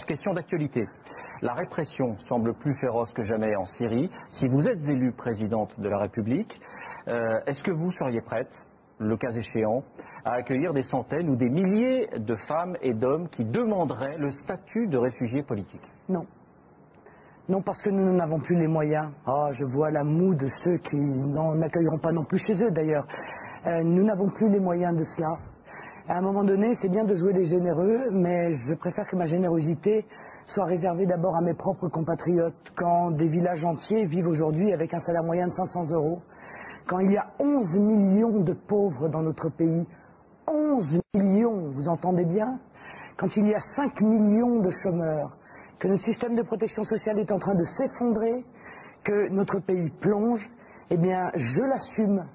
Question d'actualité. La répression semble plus féroce que jamais en Syrie. Si vous êtes élue présidente de la République, est-ce que vous seriez prête, le cas échéant, à accueillir des centaines ou des milliers de femmes et d'hommes qui demanderaient le statut de réfugiés politiques? Non. Non, parce que nous n'en avons plus les moyens. Ah, je vois la moue de ceux qui n'en accueilleront pas non plus chez eux, d'ailleurs. Nous n'avons plus les moyens de cela. À un moment donné, c'est bien de jouer les généreux, mais je préfère que ma générosité soit réservée d'abord à mes propres compatriotes. Quand des villages entiers vivent aujourd'hui avec un salaire moyen de 500 €, quand il y a 11 millions de pauvres dans notre pays, 11 millions, vous entendez bien? Quand il y a 5 millions de chômeurs, que notre système de protection sociale est en train de s'effondrer, que notre pays plonge, eh bien, je l'assume,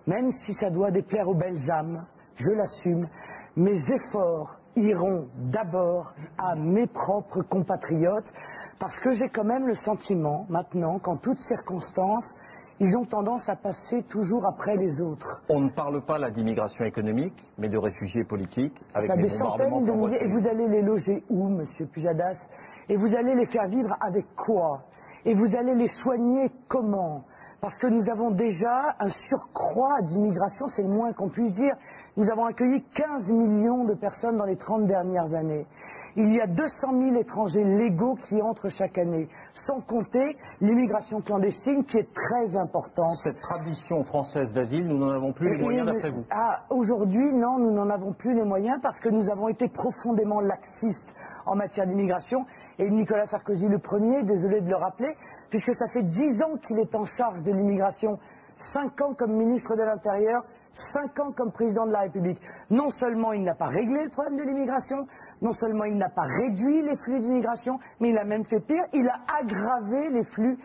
même si ça doit déplaire aux belles âmes. Je l'assume, mes efforts iront d'abord à mes propres compatriotes, parce que j'ai quand même le sentiment, maintenant, qu'en toutes circonstances, ils ont tendance à passer toujours après les autres. On ne parle pas là d'immigration économique, mais de réfugiés politiques. C'est ça, des centaines de milliers. Et vous allez les loger où, monsieur Pujadas? Et vous allez les faire vivre avec quoi? Et vous allez les soigner comment? Parce que nous avons déjà un surcroît d'immigration, c'est le moins qu'on puisse dire. Nous avons accueilli 15 millions de personnes dans les 30 dernières années. Il y a 200 000 étrangers légaux qui entrent chaque année, sans compter l'immigration clandestine qui est très importante. Cette tradition française d'asile, nous n'en avons plus les moyens d'après vous? Aujourd'hui, non, nous n'en avons plus les moyens parce que nous avons été profondément laxistes en matière d'immigration. Et Nicolas Sarkozy, le premier, désolé de le rappeler, puisque ça fait 10 ans qu'il est en charge de l'immigration, 5 ans comme ministre de l'Intérieur, 5 ans comme président de la République. Non seulement il n'a pas réglé le problème de l'immigration, non seulement il n'a pas réduit les flux d'immigration, mais il a même fait pire, il a aggravé les flux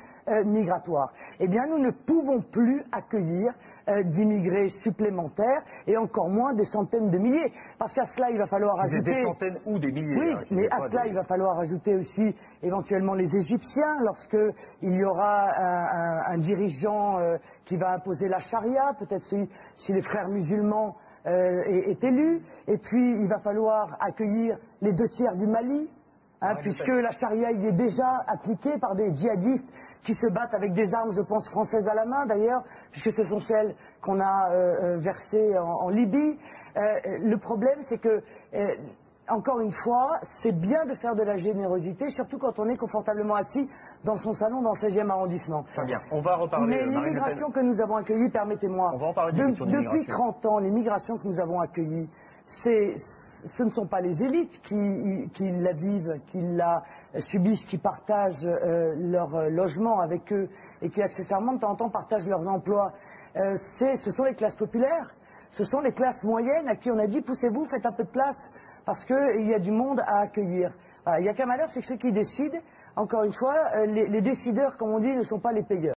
migratoires. Eh bien, nous ne pouvons plus accueillir d'immigrés supplémentaires et encore moins des centaines de milliers. Parce qu'à cela, il va falloir ajouter... Des centaines ou des milliers. Oui, mais à cela, il va falloir ajouter aussi éventuellement les Égyptiens, lorsque il y aura un dirigeant qui va imposer la charia, peut-être si les frères musulmans est élu. Et puis, il va falloir accueillir les 2 tiers du Mali. Puisque la charia y est déjà appliquée par des djihadistes qui se battent avec des armes, je pense, françaises à la main d'ailleurs, puisque ce sont celles qu'on a versées en Libye. Le problème, c'est que, encore une fois, c'est bien de faire de la générosité, surtout quand on est confortablement assis dans son salon dans le 16e arrondissement. Très bien, on va reparler. Mais l'immigration que nous avons accueillie, permettez-moi, depuis 30 ans, l'immigration que nous avons accueillie, ce ne sont pas les élites qui la vivent, qui la subissent, qui partagent leur logement avec eux et qui accessoirement de temps en temps partagent leurs emplois. Ce sont les classes populaires, ce sont les classes moyennes à qui on a dit poussez-vous, faites un peu de place parce qu'il y a du monde à accueillir. Il n'y a qu'un malheur, c'est que ceux qui décident, encore une fois, les décideurs, comme on dit, ne sont pas les payeurs.